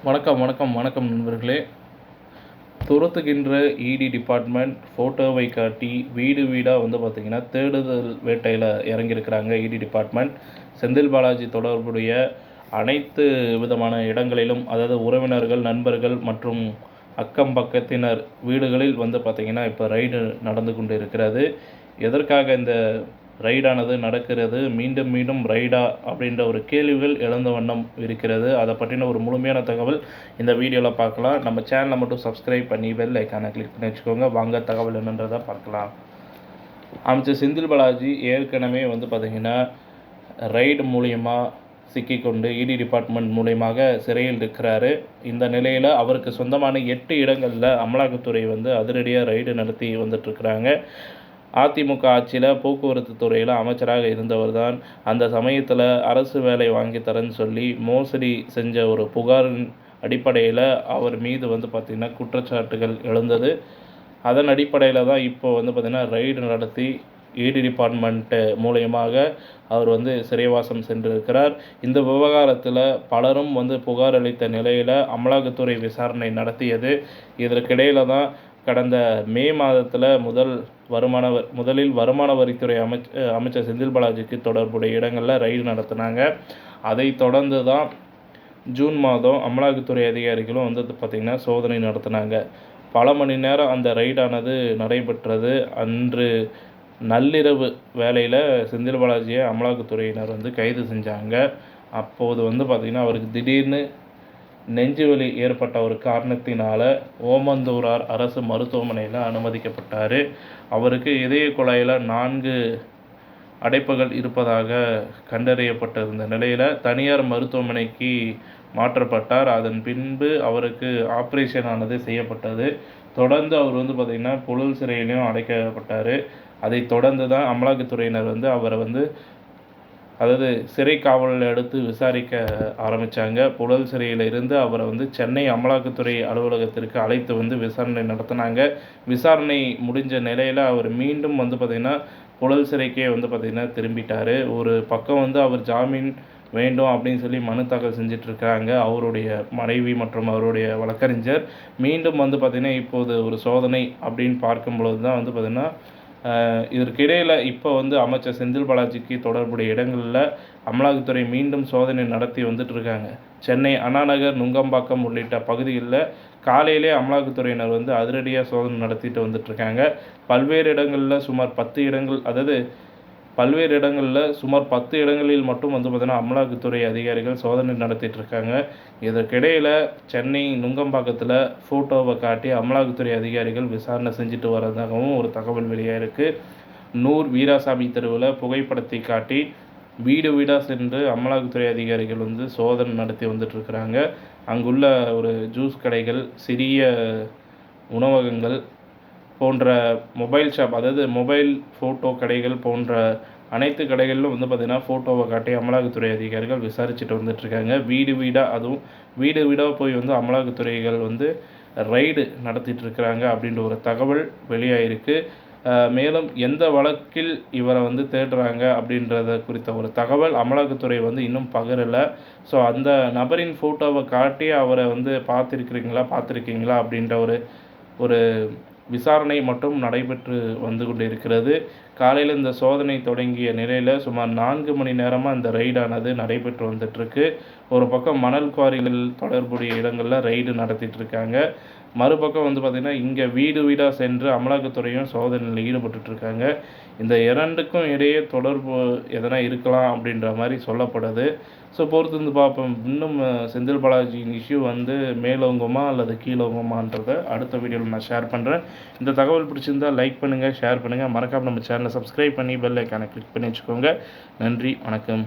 வணக்கம் நண்பர்களே. துரத்துகின்ற இடி டிபார்ட்மெண்ட் ஃபோட்டோவை காட்டி வீடு வீடாக பார்த்திங்கன்னா தேடுதல் வேட்டையில் இறங்கியிருக்கிறாங்க. இடி டிபார்ட்மெண்ட் செந்தில் பாலாஜி தொடர்புடைய அனைத்து விதமான இடங்களிலும், அதாவது உறவினர்கள், நண்பர்கள் மற்றும் அக்கம் பக்கத்தினர் வீடுகளில் பார்த்திங்கன்னா இப்போ ரைடு நடந்து கொண்டு இருக்கிறது. எதற்காக இந்த ரைடானது நடக்கிறது, மீண்டும் மீண்டும் ரைடா அப்படின்ற ஒரு கேள்விகள் எழுந்த வண்ணம் இருக்கிறது. அதை பற்றின ஒரு முழுமையான தகவல் இந்த வீடியோவில் பார்க்கலாம். நம்ம சேனலை மட்டும் சப்ஸ்கிரைப் பண்ணி பெல் ஐக்கானை கிளிக் பண்ணி வச்சுக்கோங்க. வாங்க தகவல் என்னன்றதை பார்க்கலாம். அமைச்சர் செந்தில் பாலாஜி ஏற்கனவே பார்த்திங்கன்னா ரைடு மூலியமாக சிக்கிக்கொண்டு இடி டிபார்ட்மெண்ட் மூலியமாக சிறையில் இருக்கிறாரு. இந்த நிலையில் அவருக்கு சொந்தமான 8 இடங்களில் அமலாக்கத்துறை அதிரடியாக ரைடு நடத்தி வந்துட்டுருக்குறாங்க. அதிமுக ஆட்சியில் போக்குவரத்து துறையில் அமைச்சராக இருந்தவர் தான். அந்த சமயத்தில் அரசு வேலை வாங்கி தரேன்னு சொல்லி மோசடி செஞ்ச ஒரு புகாரின் அடிப்படையில் அவர் மீது பார்த்திங்கன்னா குற்றச்சாட்டுகள் எழுந்தது. அதன் அடிப்படையில் தான் இப்போ பார்த்திங்கன்னா ரைடு நடத்தி இடி டிபார்ட்மெண்ட்டு மூலயமாக அவர் சிறைவாசம் சென்றிருக்கிறார். இந்த விவகாரத்தில் பலரும் புகார் அளித்த நிலையில் அமலாக்கத்துறை விசாரணை நடத்தியது. இதற்கிடையில் தான் கடந்த மே மாதத்தில் முதலில் வருமான வரித்துறை அமைச்சர் செந்தில் பாலாஜிக்கு தொடர்புடைய இடங்களில் ரைடு நடத்தினாங்க. அதை தொடர்ந்து தான் ஜூன் மாதம் அமலாக்கத்துறை அதிகாரிகளும் பார்த்திங்கன்னா சோதனை நடத்தினாங்க. பல மணி நேரம் அந்த ரைடானது நடைபெற்றது. அன்று நள்ளிரவு வேளையில் செந்தில் பாலாஜியை அமலாக்கத்துறையினர் கைது செஞ்சாங்க. அப்போது பார்த்திங்கன்னா அவருக்கு திடீர்னு நெஞ்சுவலி ஏற்பட்ட ஒரு காரணத்தினால் ஓமந்தூரார் அரசு மருத்துவமனையில் அனுமதிக்கப்பட்டார். அவருக்கு இதய குழாயில் 4 அடைப்புகள் இருப்பதாக கண்டறியப்பட்டிருந்த நிலையில் தனியார் மருத்துவமனைக்கு மாற்றப்பட்டார். அதன் பின்பு அவருக்கு ஆப்ரேஷன் ஆனது செய்யப்பட்டது. தொடர்ந்து அவர் பார்த்திங்கன்னா புழல் சிறையிலையும் அடைக்கப்பட்டார். அதை தொடர்ந்து தான் அமலாக்கத்துறையினர் அவரை அதாவது சிறை காவலில் எடுத்து விசாரிக்க ஆரம்பித்தாங்க. புழல் சிறையில் இருந்து அவரை சென்னை அமலாக்கத்துறை அலுவலகத்திற்கு அழைத்து விசாரணை நடத்தினாங்க. விசாரணை முடிஞ்ச நிலையில் அவர் மீண்டும் பார்த்திங்கன்னா புழல் சிறைக்கே பார்த்திங்கன்னா திரும்பிட்டார். ஒரு பக்கம் அவர் ஜாமீன் வேண்டும் அப்படின்னு சொல்லி மனு தாக்கல் செஞ்சிட்ருக்காங்க அவருடைய மனைவி மற்றும் அவருடைய வழக்கறிஞர். மீண்டும் பார்த்திங்கன்னா இப்போது ஒரு சோதனை அப்படின்னு பார்க்கும்பொழுது தான் பார்த்திங்கன்னா இதற்கிடையில் இப்போ அமைச்சர் செந்தில் பாலாஜிக்கு தொடர்புடைய இடங்களில் அமலாக்கத்துறை மீண்டும் சோதனை நடத்தி வந்துட்டுருக்காங்க. சென்னை அண்ணாநகர், நுங்கம்பாக்கம் உள்ளிட்ட பகுதிகளில் காலையிலே அமலாக்கத்துறையினர் அதிரடியாக சோதனை நடத்திட்டு வந்துட்டுருக்காங்க. பல்வேறு இடங்களில் சுமார் 10 இடங்கள், அதாவது பல்வேறு இடங்களில் சுமார் 10 இடங்களில் மட்டும் பார்த்திங்கன்னா அமலாக்கத்துறை அதிகாரிகள் சோதனை நடத்திட்டு இருக்காங்க. இதற்கிடையில் சென்னை நுங்கம்பாக்கத்தில் ஃபோட்டோவை காட்டி அமலாக்கத்துறை அதிகாரிகள் விசாரணை செஞ்சுட்டு வரதாகவும் ஒரு தகவல் வெளியாக இருக்குது. நூர் வீராசாமி தெருவில் புகைப்படத்தை காட்டி வீடு வீடாக சென்று அமலாக்கத்துறை அதிகாரிகள் சோதனை நடத்தி வந்துட்டுருக்குறாங்க. அங்குள்ள ஒரு ஜூஸ் கடைகள், சிறிய உணவகங்கள் போன்ற மொபைல் ஷாப், அதாவது மொபைல் ஃபோட்டோ கடைகள் போன்ற அனைத்து கடைகளிலும் பார்த்திங்கன்னா ஃபோட்டோவை காட்டி அமலாக்கத்துறை அதிகாரிகள் விசாரிச்சுட்டு வந்துட்டுருக்காங்க. வீடு வீடாக, அதுவும் வீடு வீடாக போய் அமலாக்கத்துறைகள் ரைடு நடத்திட்டுருக்குறாங்க அப்படின்ற ஒரு தகவல் வெளியாகிருக்கு. மேலும் எந்த வழக்கில் இவரை தேடுறாங்க அப்படின்றத குறித்த ஒரு தகவல் அமலாக்கத்துறை இன்னும் பகிரலை. ஸோ அந்த நபரின் ஃபோட்டோவை காட்டி அவரை பார்த்துருக்கீங்களா அப்படின்ற ஒரு விசாரணை மட்டும் நடைபெற்று கொண்டு இருக்கிறது. காலையில் இந்த சோதனை தொடங்கிய நிலையில் சுமார் 4 மணி நேரமாக இந்த ரைடானது நடைபெற்று வந்துட்டுருக்கு. ஒரு பக்கம் மணல் குவாரிகள் தொடர்புடைய இடங்களில் ரைடு நடத்திட்டுருக்காங்க. மறுபக்கம் பார்த்திங்கன்னா இங்கே வீடு வீடாக சென்று அமலாக்கத்துறையும் சோதனையில் ஈடுபட்டுருக்காங்க. இந்த இரண்டுக்கும் இடையே தொடர்பு எதனா இருக்கலாம் அப்படின்ற மாதிரி சொல்லப்படுது. ஸோ பொறுத்து பார்ப்போம். இன்னும் செந்தில் பாலாஜியின் இஷ்யூ மேலோங்குமா அல்லது கீழோங்குமான்றதை அடுத்த வீடியோவில் நான் ஷேர் பண்ணுறேன். இந்த தகவல் பிடிச்சிருந்தால் லைக் பண்ணுங்கள், ஷேர் பண்ணுங்கள். மறக்காமல் நம்ம சேனலை சப்ஸ்கிரைப் பண்ணி பெல் ஐக்கானை கிளிக் பண்ணி வச்சுக்கோங்க. நன்றி, வணக்கம்.